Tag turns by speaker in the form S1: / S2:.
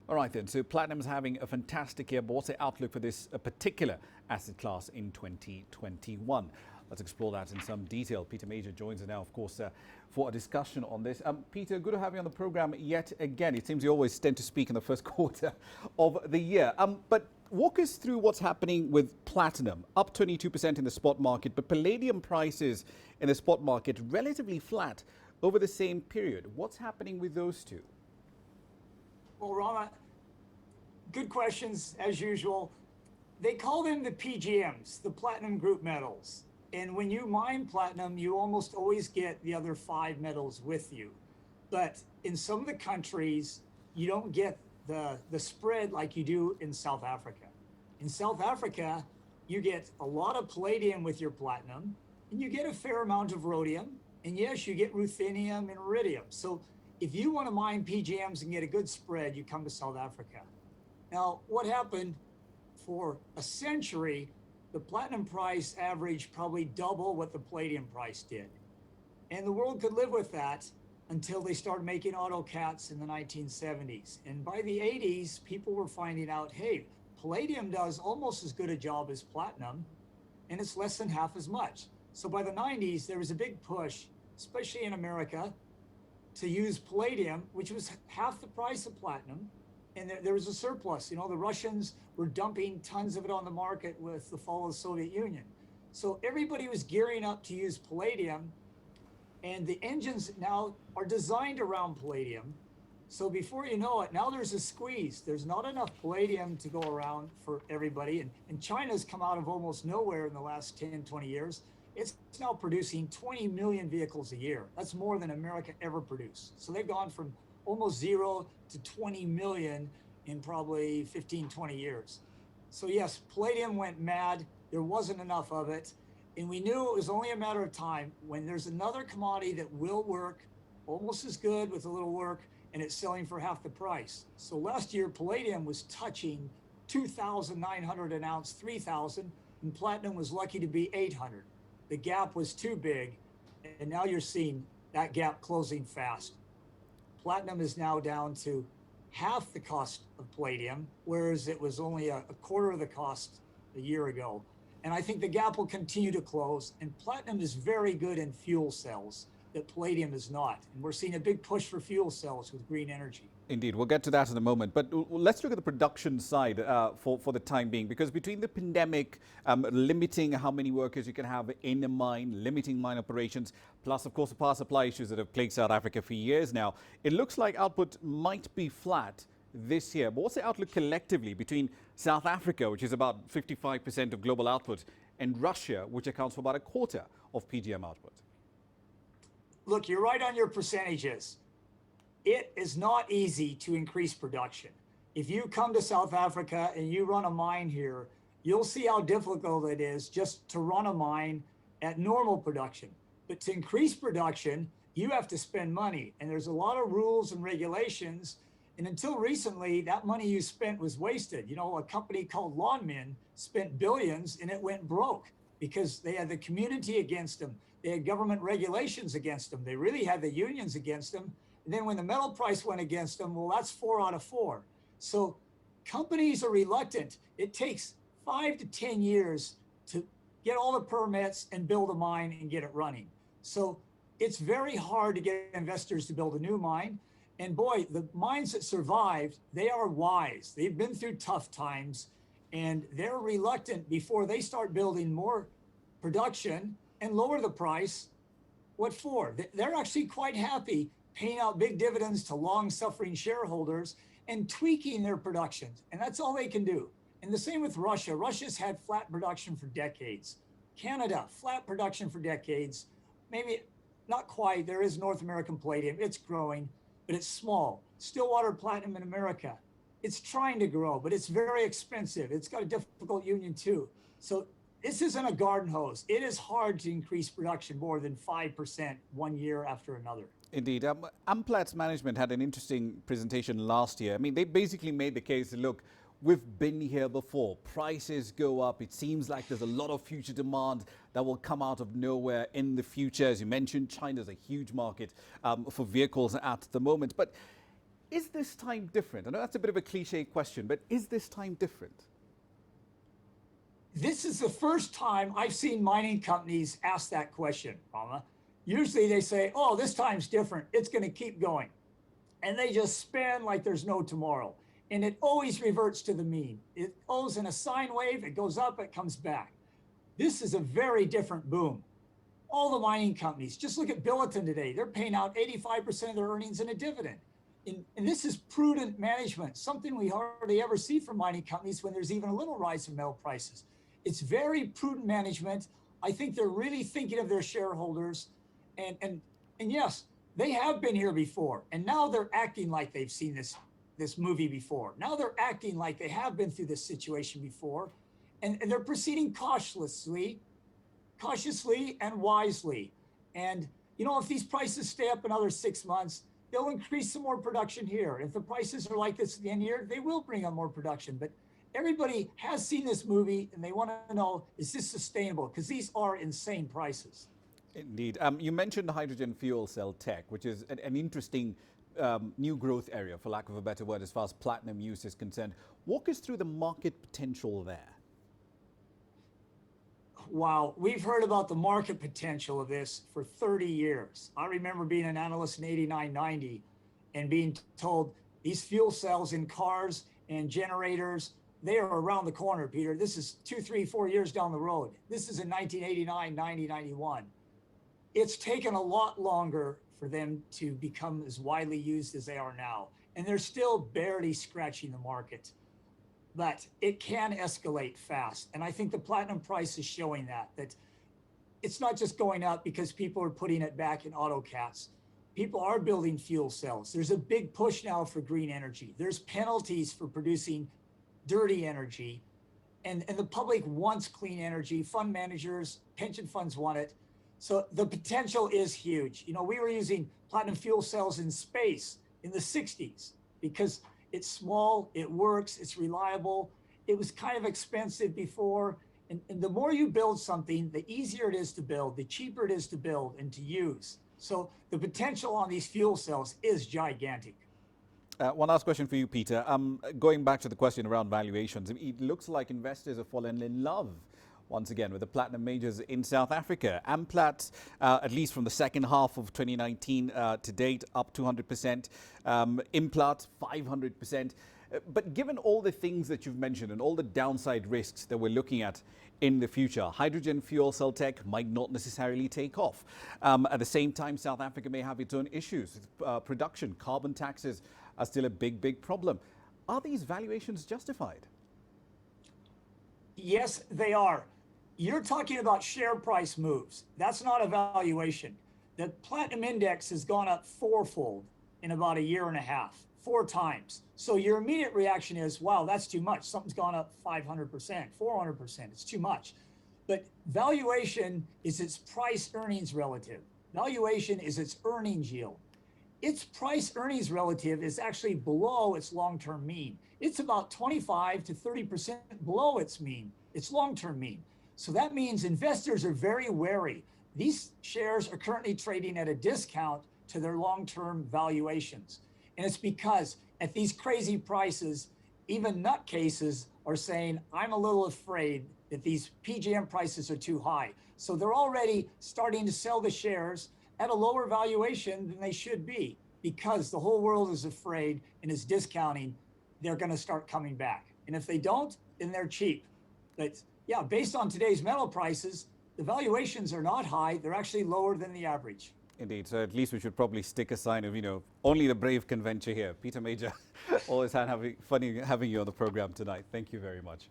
S1: All right then, so platinum is having a fantastic year. But what's the outlook for this particular asset class in 2021? Let's explore that in some detail. Peter Major joins us now, of course, for a discussion on this. Peter, good to have you on the program yet again. It seems you always tend to speak in the first quarter of the year. But walk us through what's happening with platinum, up 22% in the spot market, but palladium prices in the spot market relatively flat over the same period. What's happening with those two?
S2: Well, Rama, good questions as usual. They call them the PGMs, the Platinum Group Metals. And when you mine platinum, you almost always get the other 5 metals with you. But in some of the countries, you don't get the spread like you do in South Africa. In South Africa, you get a lot of palladium with your platinum, and you get a fair amount of rhodium. And yes, you get ruthenium and iridium. So if you want to mine PGMs and get a good spread, you come to South Africa. Now, what happened for a century, the platinum price averaged probably double what the palladium price did. And the world could live with that until they started making auto cats in the 1970s. And by the 80s, people were finding out, hey, palladium does almost as good a job as platinum, and it's less than half as much. So by the 90s, there was a big push, especially in America, to use palladium, which was half the price of platinum. And there was a surplus. You know, the Russians were dumping tons of it on the market with the fall of the Soviet Union. So everybody was gearing up to use palladium, and the engines now are designed around palladium. So before you know it, now there's a squeeze. There's not enough palladium to go around for everybody. And China's come out of almost nowhere in the last 10, 20 years. It's now producing 20 million vehicles a year. That's more than America ever produced. So they've gone from almost 0 to 20 million in probably 15, 20 years. So yes, palladium went mad. There wasn't enough of it. And we knew it was only a matter of time when there's another commodity that will work almost as good with a little work, and it's selling for half the price. So last year, palladium was touching 2,900 an ounce, 3,000, and platinum was lucky to be 800. The gap was too big, and now you're seeing that gap closing fast. Platinum is now down to half the cost of palladium, whereas it was only a quarter of the cost a year ago. And I think the gap will continue to close, and platinum is very good in fuel cells that palladium is not. And we're seeing a big push for fuel cells with green energy.
S1: Indeed, we'll get to that in a moment. But let's look at the production side for the time being, because between the pandemic, limiting how many workers you can have in a mine, limiting mine operations, plus, of course, the power supply issues that have plagued South Africa for years now, it looks like output might be flat this year. But what's the outlook collectively between South Africa, which is about 55% of global output, and Russia, which accounts for about a quarter of PGM output?
S2: Look, you're right on your percentages. It is not easy to increase production. If you come to South Africa and you run a mine here, you'll see how difficult it is just to run a mine at normal production. But to increase production, you have to spend money. And there's a lot of rules and regulations. And until recently, that money you spent was wasted. You know, a company called Lonmin spent billions and it went broke because they had the community against them. They had government regulations against them. They really had the unions against them. And then when the metal price went against them, well, that's 4 out of 4. So companies are reluctant. It takes 5 to 10 years to get all the permits and build a mine and get it running. So it's very hard to get investors to build a new mine. And boy, the mines that survived, they are wise. They've been through tough times, and they're reluctant before they start building more production and lower the price. What for? They're actually quite happy paying out big dividends to long-suffering shareholders and tweaking their production. And that's all they can do. And the same with Russia. Russia's had flat production for decades. Canada, flat production for decades. Maybe not quite. There is North American palladium. It's growing, but it's small. Stillwater Platinum in America, it's trying to grow, but it's very expensive. It's got a difficult union too. So this isn't a garden hose. It is hard to increase production more than 5% one year after another.
S1: Indeed. Amplat's management had an interesting presentation last year. I mean, they basically made the case, look, we've been here before. Prices go up. It seems like there's a lot of future demand that will come out of nowhere in the future. As you mentioned, China's a huge market for vehicles at the moment. But Is this time different? I know that's a bit of a cliche question, but is this time different?
S2: This is the first time I've seen mining companies ask that question, Rama. Usually they say, oh, this time's different. It's going to keep going. And they just spin like there's no tomorrow. And it always reverts to the mean. It goes in a sine wave, it goes up, it comes back. This is a very different boom. All the mining companies, just look at Billiton today. They're paying out 85% of their earnings in a dividend. And this is prudent management, something we hardly ever see from mining companies when there's even a little rise in metal prices. It's very prudent management. I think they're really thinking of their shareholders. And yes, they have been here before. And now they're acting like they've seen this movie before. Now they're acting like they have been through this situation before. And they're proceeding cautiously and wisely. And, you know, if these prices stay up another 6 months, they'll increase some more production here. If the prices are like this at the end of the year, they will bring on more production. But everybody has seen this movie and they want to know, is this sustainable? Because these are insane prices.
S1: Indeed. You mentioned hydrogen fuel cell tech, which is an interesting new growth area, for lack of a better word, as far as platinum use is concerned. Walk us through the market potential there.
S2: Wow, we've heard about the market potential of this for 30 years. I remember being an analyst in 89, 90 and being told these fuel cells in cars and generators, they are around the corner, Peter. This is 2, 3, 4 years down the road. This is in 1989, 90, 91. It's taken a lot longer for them to become as widely used as they are now. And they're still barely scratching the market. But it can escalate fast. And I think the platinum price is showing that it's not just going up because people are putting it back in autocats. People are building fuel cells. There's a big push now for green energy. There's penalties for producing dirty energy. And the public wants clean energy. Fund managers, pension funds want it. So the potential is huge. You know, we were using platinum fuel cells in space in the 60s because it's small, it works, it's reliable. It was kind of expensive before. And the more you build something, the easier it is to build, the cheaper it is to build and to use. So the potential on these fuel cells is gigantic.
S1: One last question for you, Peter. Going back to the question around valuations, it looks like investors have fallen in love once again with the platinum majors in South Africa. Amplat, at least from the second half of 2019 to date, up 200%. Implat, 500%. But given all the things that you've mentioned and all the downside risks that we're looking at in the future, hydrogen fuel cell tech might not necessarily take off. At the same time, South Africa may have its own issues. Production, carbon taxes are still a big problem. Are these valuations justified?
S2: Yes, they are. You're talking about share price moves. That's not a valuation. The platinum index has gone up fourfold in about a year and a half, 4 times. So your immediate reaction is, wow, that's too much. Something's gone up 500%, 400%. It's too much. But valuation is its price earnings relative. Valuation is its earnings yield. Its price earnings relative is actually below its long-term mean. It's about 25 to 30% below its mean, its long-term mean. So that means investors are very wary. These shares are currently trading at a discount to their long-term valuations. And it's because at these crazy prices, even nutcases are saying, I'm a little afraid that these PGM prices are too high. So they're already starting to sell the shares at a lower valuation than they should be, because the whole world is afraid and is discounting. They're going to start coming back. And if they don't, then they're cheap. But yeah, based on today's metal prices, the valuations are not high. They're actually lower than the average.
S1: Indeed. So at least we should probably stick a sign of, only the brave can venture here. Peter Major, always funny having you on the program tonight. Thank you very much.